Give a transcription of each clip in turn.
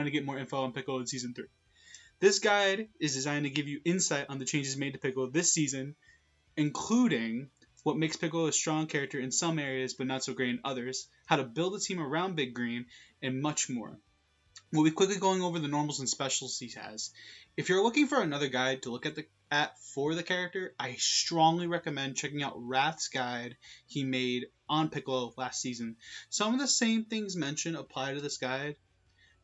to get more info on Piccolo in Season 3. This guide is designed to give you insight on the changes made to Piccolo this season, including what makes Piccolo a strong character in some areas but not so great in others, how to build a team around Big Green, and much more. We'll be quickly going over the normals and specials he has. If you're looking for another guide to look at for the character, I strongly recommend checking out Wrath's guide he made on Piccolo last season. Some of the same things mentioned apply to this guide,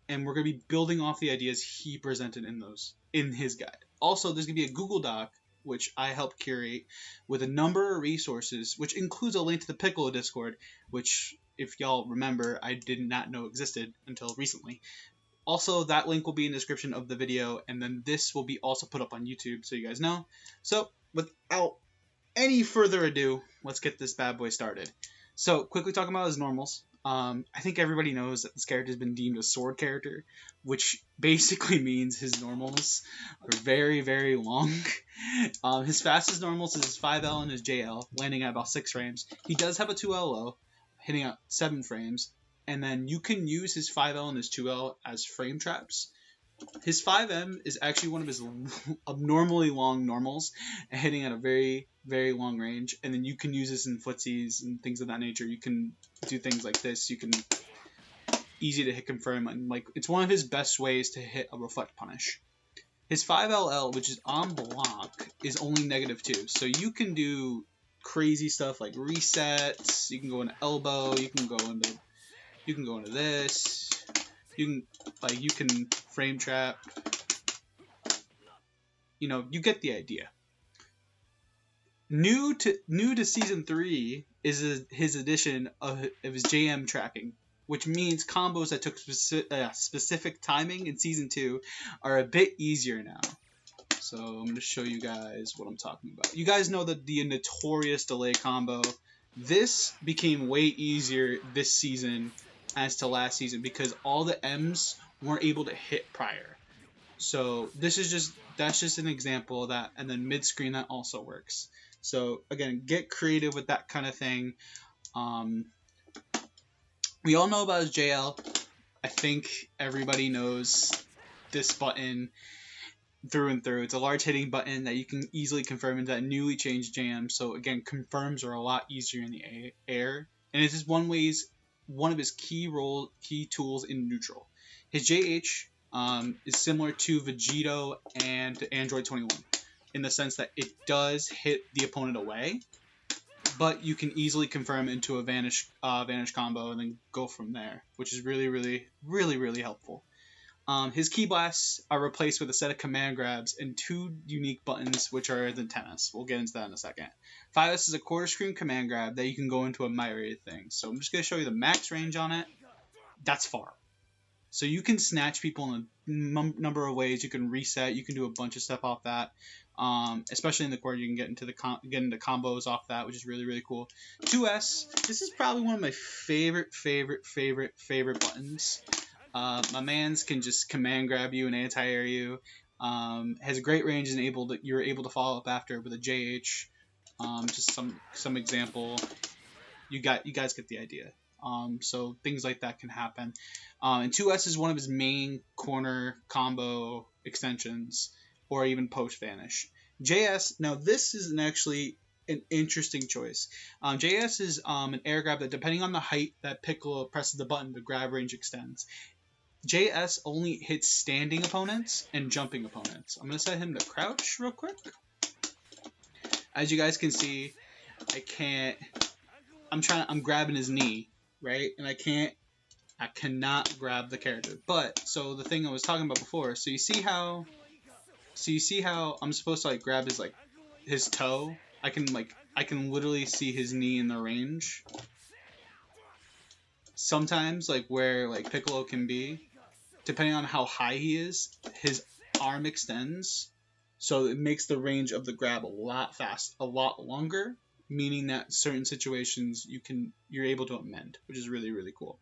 and we're going to be building off the ideas he presented in his guide. Also, there's going to be a Google Doc, which I helped curate, with a number of resources, which includes a link to the Piccolo Discord, which, if y'all remember, I did not know existed until recently. Also, that link will be in the description of the video, and then this will be also put up on YouTube, so you guys know. So, without any further ado, let's get this bad boy started. So, quickly talking about his normals. I think everybody knows that this character has been deemed a sword character, which basically means his normals are very, very long. His fastest normals is his 5L and his JL, landing at about 6 frames. He does have a 2L low, hitting at 7 frames. And then you can use his 5L and his 2L as frame traps. His 5M is actually one of his abnormally long normals, hitting at a very, very long range. And then you can use this in footsies and things of that nature. You can do things like this. You can easy to hit confirm. And like it's one of his best ways to hit a reflect punish. His 5LL, which is on block, is only -2. So you can do crazy stuff like resets. You can go into elbow. You can go into this. You can frame trap. You know, you get the idea. New to Season 3 is his addition of his JM tracking, which means combos that took specific timing in Season 2 are a bit easier now. So I'm going to show you guys what I'm talking about. You guys know that the notorious delay combo. This became way easier this season as to last season because all the M's weren't able to hit prior. So that's just an example of that, and then mid screen that also works. So again, get creative with that kind of thing. We all know about his JL. I think everybody knows this button through and through. It's a large hitting button that you can easily confirm into that newly changed JM. So again, confirms are a lot easier in the air, and it is one of his key tools in neutral. His JH is similar to Vegito and to Android 21 in the sense that it does hit the opponent away, but you can easily confirm into a vanish combo and then go from there, which is really, really, really, really helpful. His key blasts are replaced with a set of command grabs and 2 unique buttons, which are the 10S. We'll get into that in a second. 5S is a quarter screen command grab that you can go into a myriad of things. So I'm just going to show you the max range on it. That's far. So you can snatch people in a number of ways. You can reset. You can do a bunch of stuff off that. Especially in the core, you can get into combos off that, which is really, really cool. 2S. This is probably one of my favorite buttons. My mans can just command grab you and anti-air you. Has a great range and you're able to follow up after with a JH. Just some example. You guys get the idea. So things like that can happen. And 2S is one of his main corner combo extensions, or even post vanish. JS. Now this is actually an interesting choice. JS is an air grab that, depending on the height that Piccolo presses the button, the grab range extends. JS only hits standing opponents and jumping opponents. I'm going to set him to crouch real quick. As you guys can see, I'm grabbing his knee, right? And I cannot grab the character. But, so the thing I was talking about before, so you see how I'm supposed to grab his toe? I can literally see his knee in the range. Sometimes, where Piccolo can be, depending on how high he is, his arm extends, so it makes the range of the grab a lot longer, meaning that certain situations you're able to amend, which is really, really cool.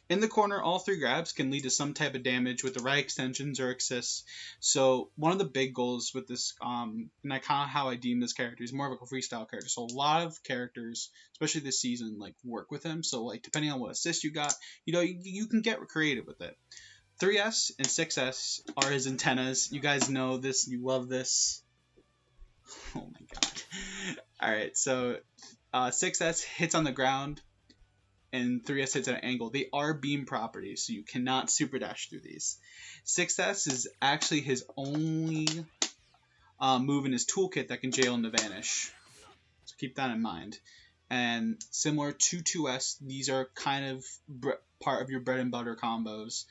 In the corner, all 3 grabs can lead to some type of damage with the right extensions or assists. So one of the big goals with this, and how I deem this character, is more of a freestyle character. So a lot of characters, especially this season, work with him. So depending on what assist you got, you can get creative with it. 3S and 6S are his antennas. You guys know this. You love this. Oh my god. Alright, so 6S hits on the ground and 3S hits at an angle. They are beam properties, so you cannot super dash through these. 6S is actually his only move in his toolkit that can jail into vanish. So keep that in mind. And similar to 2S, these are kind of part of your bread and butter combos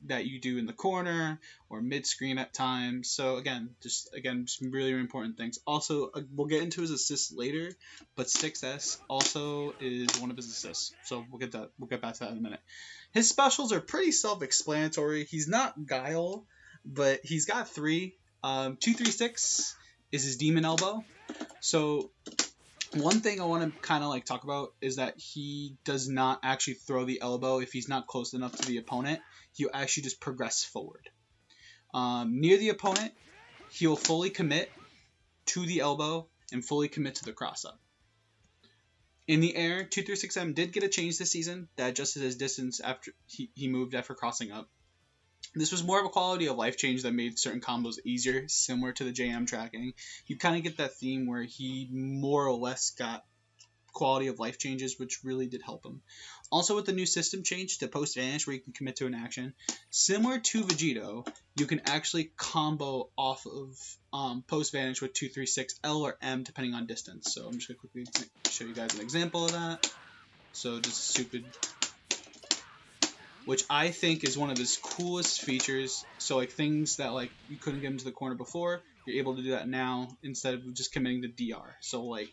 that you do in the corner or mid-screen at times. So again, some really important things. Also, we'll get into his assists later, but 6S also is one of his assists. So we'll get back to that in a minute. His specials are pretty self-explanatory. He's not Guile, but he's got 3. 236 is his demon elbow. So one thing I want to kind of like talk about is that he does not actually throw the elbow if he's not close enough to the opponent. He'll actually just progress forward. Near the opponent, he'll fully commit to the elbow and fully commit to the cross-up. In the air, 236M did get a change this season that adjusted his distance after he moved after crossing up. This was more of a quality of life change that made certain combos easier, similar to the JM tracking. You kind of get that theme where he more or less got quality of life changes, which really did help him. Also, with the new system change to post vanish, where you can commit to an action, similar to Vegito, you can actually combo off of post vanish with 236 L or M depending on distance. So I'm just gonna quickly show you guys an example of that. So just stupid, which I think is one of his coolest features. So like things that like you couldn't get into the corner before, you're able to do that now instead of just committing to DR. So like,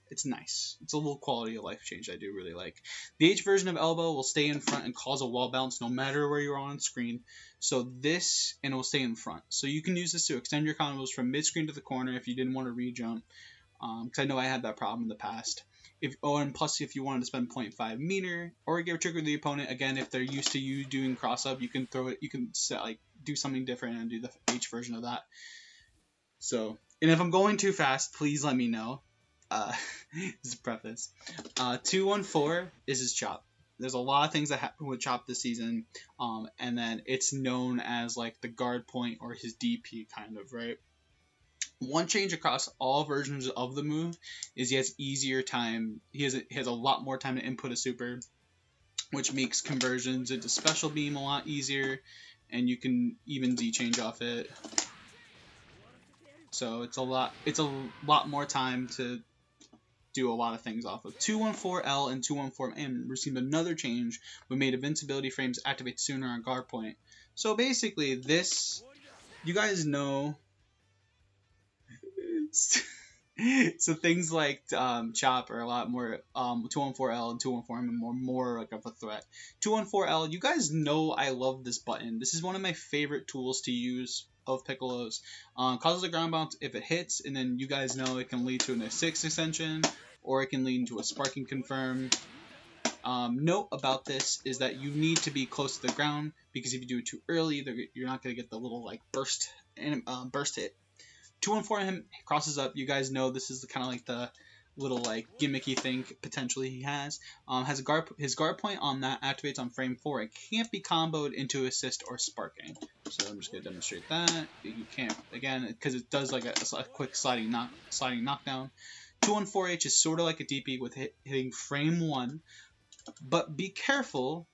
it's nice. It's a little quality of life change I do really like. The H version of elbow will stay in front and cause a wall bounce no matter where you're on screen. So this, and it will stay in front. So you can use this to extend your combos from mid-screen to the corner if you didn't want to re-jump. Because I know I had that problem in the past. And plus, if you wanted to spend 0.5 meter or give a trigger to the opponent, again, if they're used to you doing cross-up, you can throw it. You can set, like do something different and do the H version of that. So, and if I'm going too fast, please let me know. This is preface. 214 is his chop. There's a lot of things that happen with chop this season, and then it's known as like the guard point or his DP kind of, right? One change across all versions of the move is he has easier time. He has a lot more time to input a super, which makes conversions into special beam a lot easier, and you can even Z change off it. So it's a lot more time to do a lot of things off of. 214L and 214M received another change, but made invincibility frames activate sooner on guard point. So basically this, you guys know, so things like chop are a lot more, 214L and 214M are more like of a threat. 214L, you guys know I love this button. This is one of my favorite tools to use of Piccolo's. Causes a ground bounce if it hits, and then you guys know it can lead to an A6 extension, or it can lead into a sparking confirm. Note about this is that you need to be close to the ground, because if you do it too early, you're not going to get the little like burst hit. 214 crosses up. You guys know this is kind of like the little like gimmicky thing potentially he has. His guard point on that activates on frame 4. It can't be comboed into assist or sparking. So I'm just gonna demonstrate that. You can't, again, because it does like a quick sliding knockdown. 214H is sort of like a DP with hitting frame 1, but be careful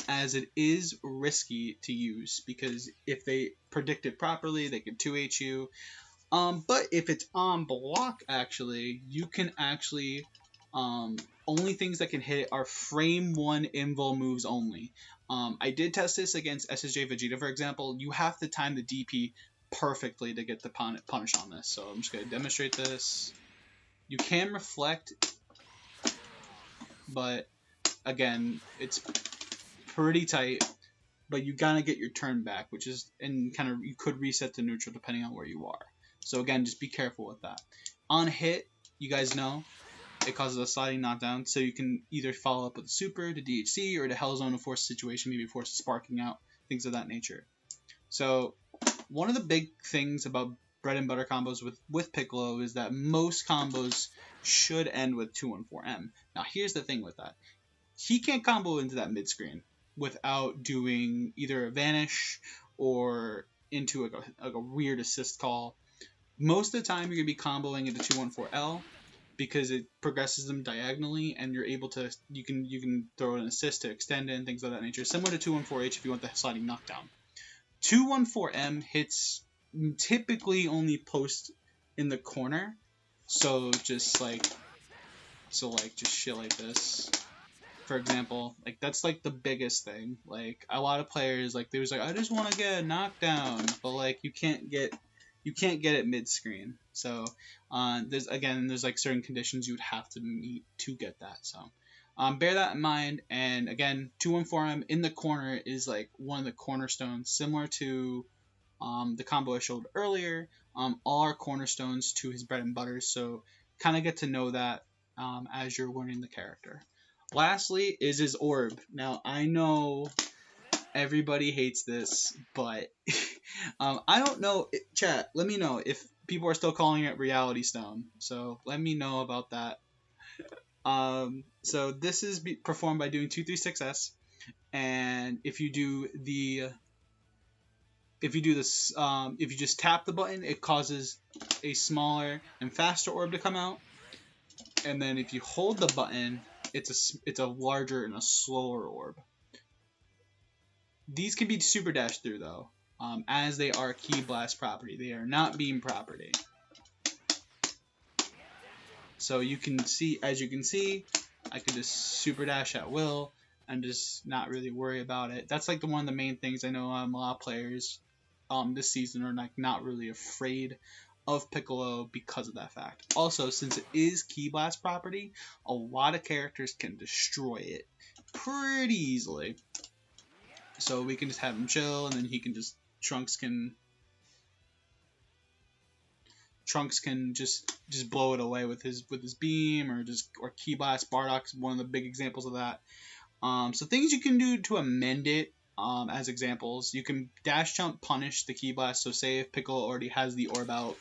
as it is risky to use, because if they predict it properly, they can 2H you. But if it's on block, actually, you can actually, only things that can hit it are frame 1 invul moves only. I did test this against SSJ Vegeta, for example. You have to time the DP perfectly to get the punish on this. So I'm just going to demonstrate this. You can reflect, but again, it's pretty tight. But you gotta get your turn back, which is, and kind of, you could reset to neutral depending on where you are. So again, just be careful with that. On hit, you guys know, it causes a sliding knockdown, so you can either follow up with a super to DHC or to Hell Zone to force a situation, maybe force a sparking out, things of that nature. So one of the big things about bread and butter combos with Piccolo is that most combos should end with 214M. Now here's the thing with that. He can't combo into that mid-screen. without doing either a vanish or into like a weird assist call. Most of the time, you're going to be comboing into 214L because it progresses them diagonally, and you're able to you can throw an assist to extend it and things of that nature. Similar to 214H if you want the sliding knockdown. 214M hits typically only post in the corner, so just shit like this. For example, like that's like the biggest thing. Like a lot of players, like they was like, I just want to get a knockdown, but like you can't get it mid screen. So there's like certain conditions you would have to meet to get that. So bear that in mind. And again, 214M in the corner is like one of the cornerstones, similar to the combo I showed earlier. All are cornerstones to his bread and butter. So kind of get to know that as you're learning the character. Lastly is his orb. Now, I know everybody hates this, but I don't know. Chat, let me know if people are still calling it Reality Stone. So let me know about that. So this is performed by doing 236S, and if you just tap the button, it causes a smaller and faster orb to come out, and then if you hold the button, it's a larger and a slower orb. These can be super dashed through though, as they are Ki Blast property. They are not beam property. So as you can see, I can just super dash at will and just not really worry about it. That's like one of the main things I know a lot of players this season are like not really afraid of Piccolo because of that fact. Also, since it is Ki Blast property, a lot of characters can destroy it pretty easily. So we can just have him chill, and then he can just Trunks can just blow it away with his beam or Ki Blast. Bardock's one of the big examples of that. So things you can do to amend it. As examples, you can dash jump punish the Ki Blast. So say if Piccolo already has the orb out,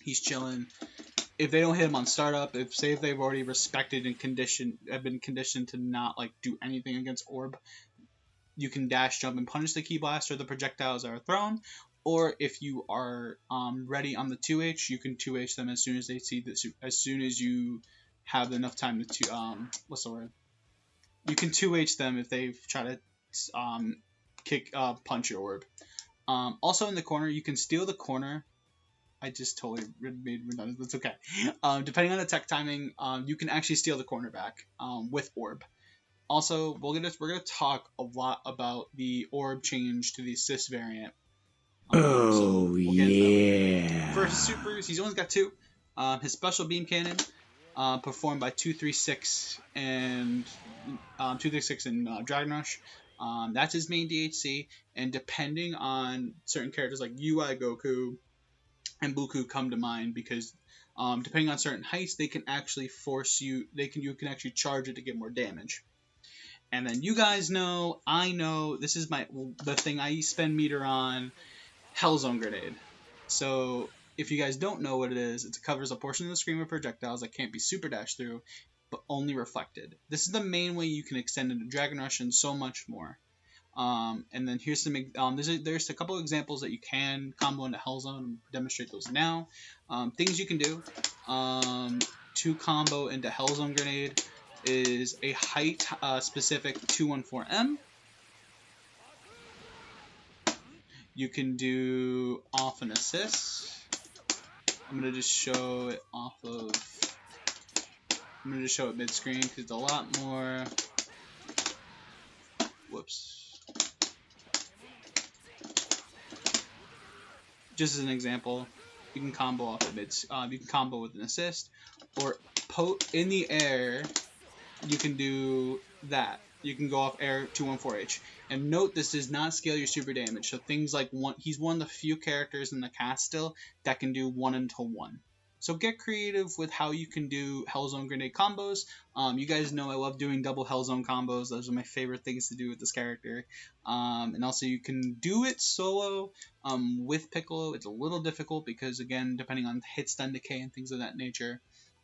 he's chilling. If they don't hit him on startup, if they've already respected and have been conditioned to not like do anything against orb, you can dash jump and punish the Ki Blast or the projectiles that are thrown. Or if you are ready on the 2H, you can 2H them as soon as they see this. As soon as you have enough time to what's the word? You can 2H them if they try to punch your orb. Also in the corner, you can steal the corner. I just totally made redundant. That's okay. Depending on the tech timing, you can actually steal the corner back with orb. Also, we're gonna talk a lot about the orb change to the assist variant. So we'll yeah. First supers, he's only got 2. His special beam cannon, performed by 236 and Dragon Rush. That's his main DHC, and depending on certain characters like UI Goku and Buku come to mind, because depending on certain heights, they can actually you can actually charge it to get more damage. And then you guys know, I know, this is the thing I spend meter on, Hellzone Grenade. So if you guys don't know what it is, it covers a portion of the screen with projectiles that can't be super dashed through, but only reflected. This is the main way you can extend into Dragon Rush and so much more. And then here's some there's a couple of examples that you can combo into Hellzone and demonstrate those now. Things you can do to combo into Hellzone Grenade is a height specific 214M. You can do off an assist. I'm gonna just show it mid screen because it's a lot more. Whoops. Just as an example, you can combo off of mid. You can combo with an assist, or in the air. You can do that. You can go off air 214H. And note, this does not scale your super damage. So things like he's one of the few characters in the cast still that can do 1-1. So get creative with how you can do Hellzone Grenade combos. You guys know I love doing double Hellzone combos. Those are my favorite things to do with this character. And also you can do it solo with Piccolo. It's a little difficult because, again, depending on hit stun decay and things of that nature.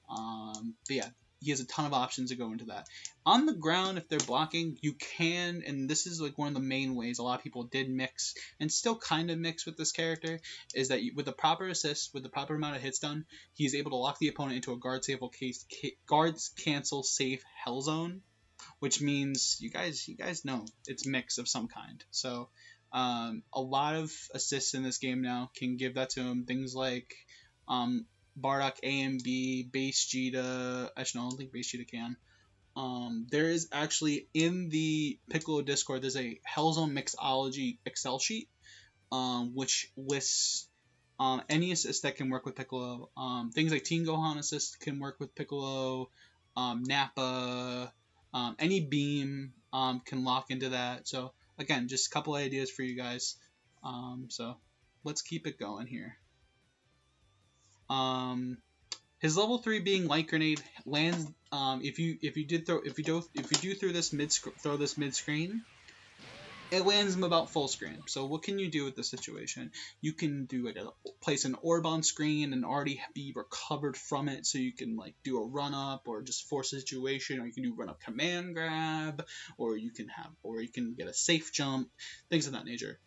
But yeah. he has a ton of options to go into that. On the ground, if they're blocking, you can, and this is like one of the main ways a lot of people did mix and still kind of mix with this character, is that with the proper assist, with the proper amount of hits done, he's able to lock the opponent into a guards cancel safe hell zone, which means you guys know it's mix of some kind. So a lot of assists in this game now can give that to him. Things like Bardock A and B, base Gita. Actually, no, I don't think base Gita can. There is actually in the Piccolo Discord, there's a Hellzone Mixology Excel sheet, which lists any assist that can work with Piccolo. Things like Teen Gohan assist can work with Piccolo. Nappa, any beam can lock into that. So again, just a couple ideas for you guys. So let's keep it going here. His level 3 being Light Grenade lands. If you do throw this mid screen, it lands him about full screen. So what can you do with the situation? You can do it, place an orb on screen and already be recovered from it, so you can like do a run up or just force a situation, or you can do run up command grab, or you can get a safe jump, things of that nature.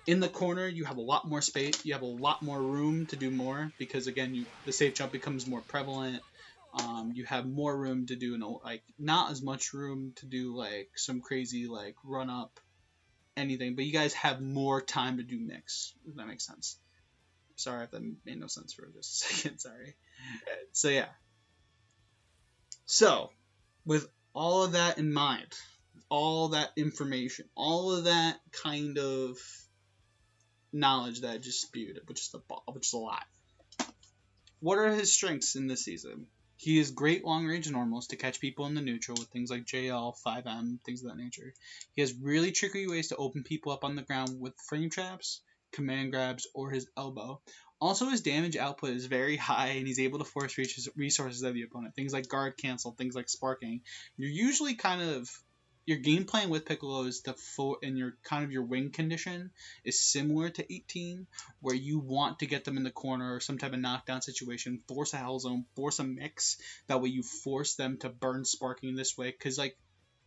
In the corner, you have a lot more space. You have a lot more room to do more because again, the safe jump becomes more prevalent. You have more room to do not as much room to do like some crazy like run up anything, but you guys have more time to do mix, if that makes sense. Sorry if that made no sense for just a second. Sorry. So yeah. So with all of that in mind, all that information, all of that kind of knowledge that I just spewed, which is a lot. What are his strengths in this season? He has great long-range normals to catch people in the neutral with things like JL, 5M, things of that nature. He has really tricky ways to open people up on the ground with frame traps, command grabs, or his elbow. Also, his damage output is very high, and he's able to force resources of the opponent. Things like guard cancel, things like sparking. You're usually your game plan with Piccolo is your wing condition is similar to 18, where you want to get them in the corner or some type of knockdown situation, force a hell zone, force a mix. That way you force them to burn sparking this way,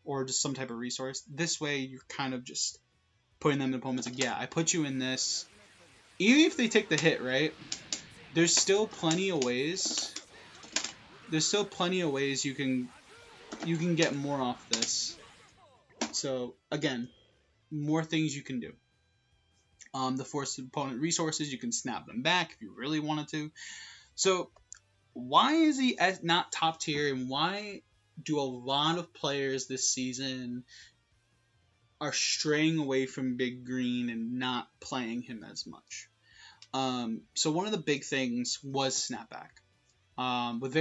or just some type of resource. This way you're kind of just putting them in opponents like, yeah, I put you in this. Even if they take the hit, right? There's still plenty of ways. You can get more off this. So again, more things you can do. The force opponent resources, you can snap them back if you really wanted to. So why is he not top tier, and why do a lot of players this season are straying away from Big Green and not playing him as much? So one of the big things was snapback. With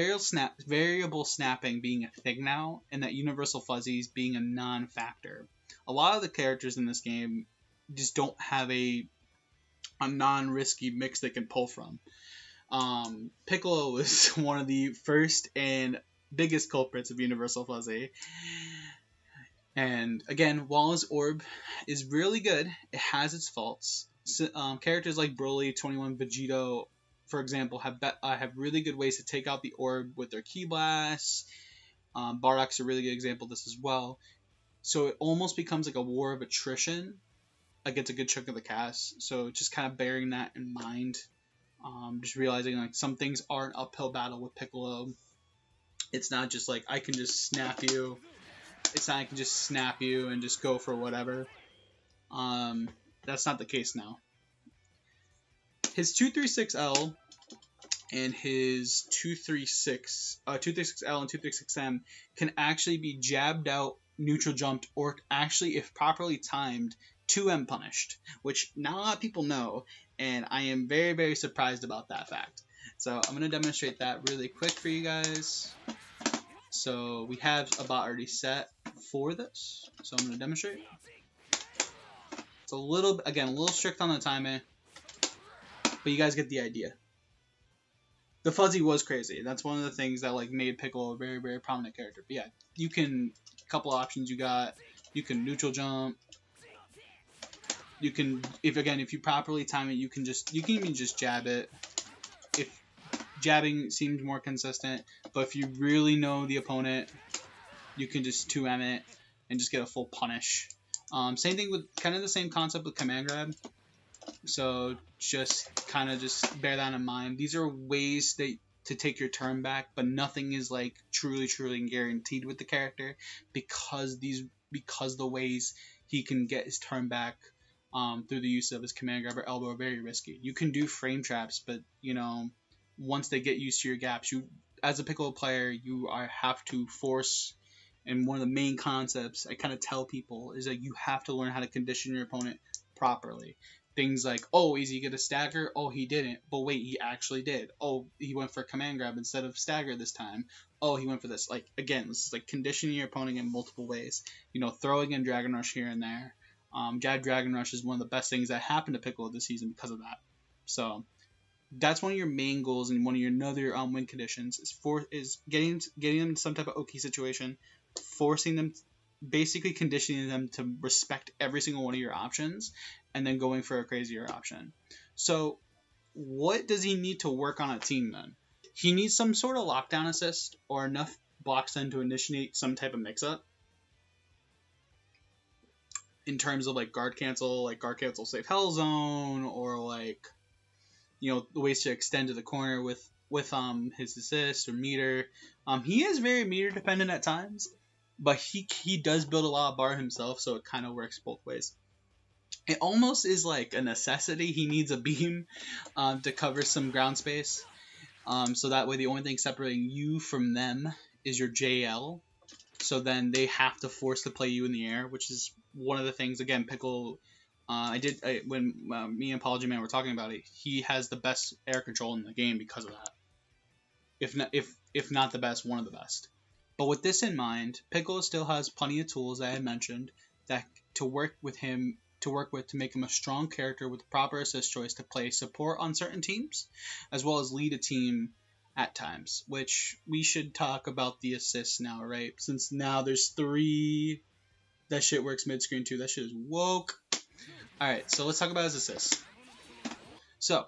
variable snapping being a thing now, and that universal fuzzies being a non-factor, a lot of the characters in this game just don't have a non-risky mix they can pull from. Piccolo was one of the first and biggest culprits of universal fuzzy. And again, while his orb is really good, it has its faults. So, characters like Broly, 21, Vegito, for example, have really good ways to take out the orb with their Ki Blasts. Bardock's a really good example of this as well. So it almost becomes like a war of attrition against a good chunk of the cast. So just kind of bearing that in mind. Just realizing like some things are an uphill battle with Piccolo. It's not just like I can just snap you. It's not I can just snap you and just go for whatever. That's not the case now. His 236L and his 236L and 236M can actually be jabbed out, neutral jumped, or actually, if properly timed, 2M punished, which not a lot of people know, and I am very, very surprised about that fact. So I'm going to demonstrate that really quick for you guys. So we have a bot already set for this, so I'm going to demonstrate. It's a little strict on the timing, but you guys get the idea. The fuzzy was crazy. That's one of the things that like made Piccolo a very, very prominent character. But yeah, you can, a couple options you got. You can neutral jump. You can, if you properly time it, you can even just jab it. If jabbing seems more consistent, but if you really know the opponent, you can just 2M it and just get a full punish. Same thing with kind of the same concept with command grab. So just kind of just bear that in mind. These are ways to take your turn back, but nothing is like truly guaranteed with the character because the ways he can get his turn back through the use of his command grab or elbow are very risky. You can do frame traps, but once they get used to your gaps, you as a Piccolo player have to force. And one of the main concepts I kind of tell people is that you have to learn how to condition your opponent properly. Things like, oh, is he going to stagger? Oh, he didn't. But wait, he actually did. Oh, he went for command grab instead of stagger this time. Oh, he went for this. Like, again, this is like conditioning your opponent in multiple ways. Throwing in Dragon Rush here and there. Jab Dragon Rush is one of the best things that happened to Piccolo this season because of that. So that's one of your main goals and one of your other win conditions is getting them in some type of Oki situation, forcing them, basically conditioning them to respect every single one of your options, and then going for a crazier option. So what does he need to work on a team then? He needs some sort of lockdown assist or enough blocks then to initiate some type of mix-up in terms of like guard cancel safe hell zone, or like the ways to extend to the corner with his assist or meter. He is very meter dependent at times, but he does build a lot of bar himself, so it kind of works both ways. It almost is like a necessity. He needs a beam to cover some ground space, so that way the only thing separating you from them is your JL. So then they have to force to play you in the air, which is one of the things. Again, Piccolo, when me and Apologyman were talking about it, he has the best air control in the game because of that. If not the best, one of the best. But with this in mind, Piccolo still has plenty of tools that I mentioned that to work with to make him a strong character with proper assist choice to play support on certain teams, as well as lead a team at times, which we should talk about the assists now, right? Since now there's 3. That shit works mid-screen too. That shit is woke. Alright, so let's talk about his assists. So,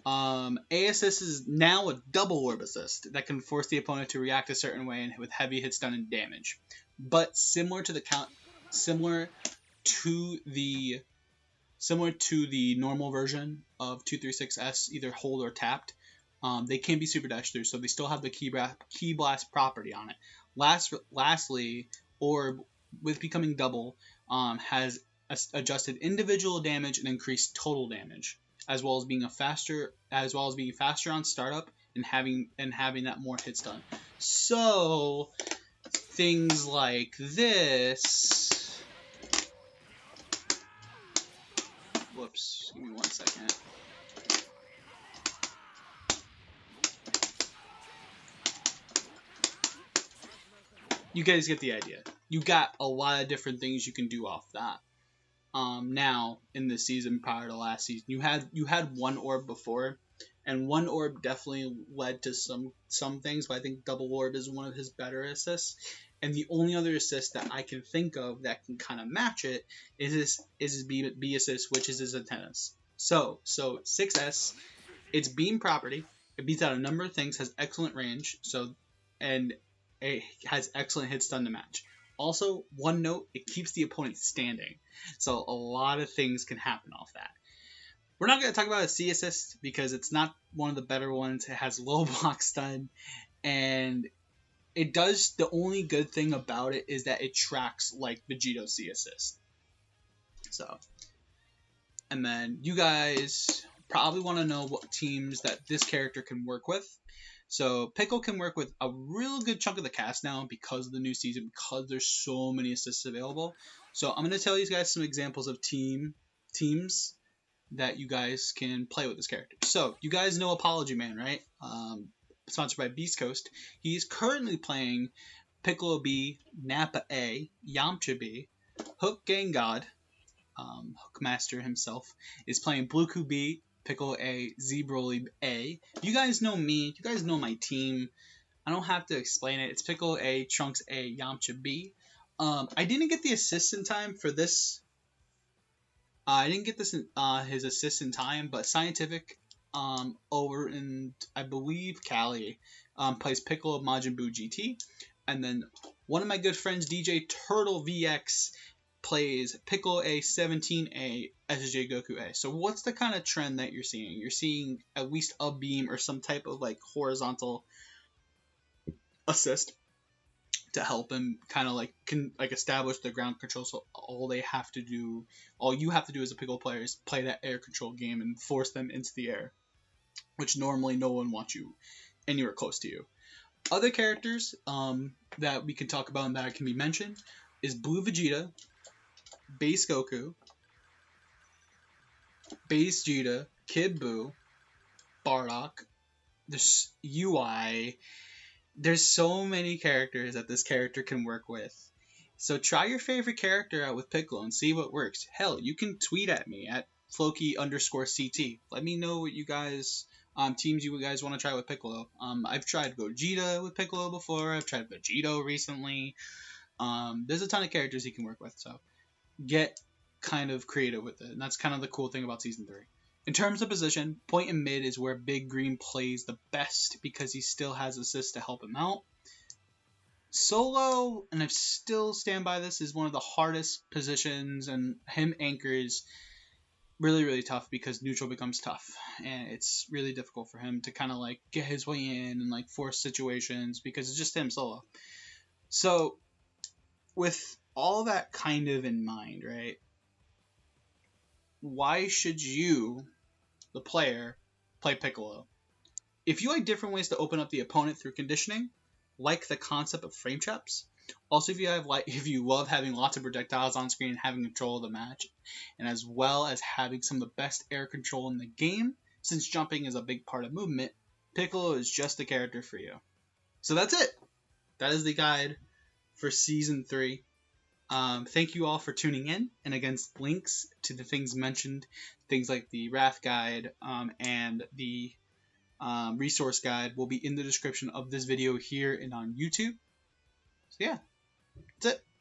A assist is now a double orb assist that can force the opponent to react a certain way and with heavy hits done and damage. But similar to the normal version of 236S, either hold or tapped, they can be super dashed through, so they still have the key blast property on it. Lastly, orb with becoming double has adjusted individual damage and increased total damage, as well as being faster on startup and having that more hits done. So things like this. Whoops, give me 1 second. You guys get the idea. You got a lot of different things you can do off that. Now in this season prior to last season, you had one orb before, and one orb definitely led to some things, but I think double orb is one of his better assists. And the only other assist that I can think of that can kind of match it is his B assist, which is his antennas. So 6S, it's beam property. It beats out a number of things, has excellent range, and it has excellent hits done to match. Also, one note, it keeps the opponent standing. So a lot of things can happen off that. We're not going to talk about a C assist because it's not one of the better ones. It has low block stun, and it does, the only good thing about it is that it tracks like Vegeto's C assist. So, and then you guys probably want to know what teams that this character can work with. So Piccolo can work with a real good chunk of the cast now because of the new season, because there's so many assists available. So I'm going to tell you guys some examples of teams that you guys can play with this character. So you guys know Apologyman, right? Sponsored by Beast Coast. He's currently playing Piccolo B, Nappa A, Yamcha B, Hook Gang God, Hookmaster himself, is playing Bluku B, Piccolo A, Z-Broly A. You guys know me. You guys know my team. I don't have to explain it. It's Piccolo A, Trunks A, Yamcha B. I didn't get the assist in time for this. I didn't get his assist in time, but Scientific over in, I believe, Cali, plays Piccolo Majin Buu GT. And then one of my good friends, DJTurtleVX, plays Piccolo A17A SJ Goku A. So what's the kind of trend that you're seeing? You're seeing at least a beam or some type of like horizontal assist to help him kind of like establish the ground control. So all you have to do as a Piccolo player is play that air control game and force them into the air, which normally no one wants you anywhere close to you. Other characters that we can talk about and that can be mentioned is Blue Vegeta, Base Goku, Base Vegeta, Kid Buu, Bardock, there's UI. There's so many characters that this character can work with. So try your favorite character out with Piccolo and see what works. Hell, you can tweet at me at Floki_CT. Let me know what you guys, teams you guys want to try with Piccolo. I've tried Gogeta with Piccolo before. I've tried Vegito recently. There's a ton of characters he can work with. So get kind of creative with it. And that's kind of the cool thing about Season 3. In terms of position, point and mid is where Big Green plays the best because he still has assists to help him out. Solo, and I still stand by this, is one of the hardest positions, and him anchors really, really tough because neutral becomes tough, and it's really difficult for him to kind of like get his way in and like force situations because it's just him solo. So with all that kind of in mind, right? Why should you, the player, play Piccolo? If you like different ways to open up the opponent through conditioning, like the concept of frame traps. Also, if you love having lots of projectiles on screen and having control of the match, and as well as having some of the best air control in the game, since jumping is a big part of movement, Piccolo is just the character for you. So that's it. That is the guide for Season 3. Thank you all for tuning in, and again, links to the things mentioned, things like the Wrath Guide and the resource guide will be in the description of this video here and on YouTube. So yeah, that's it.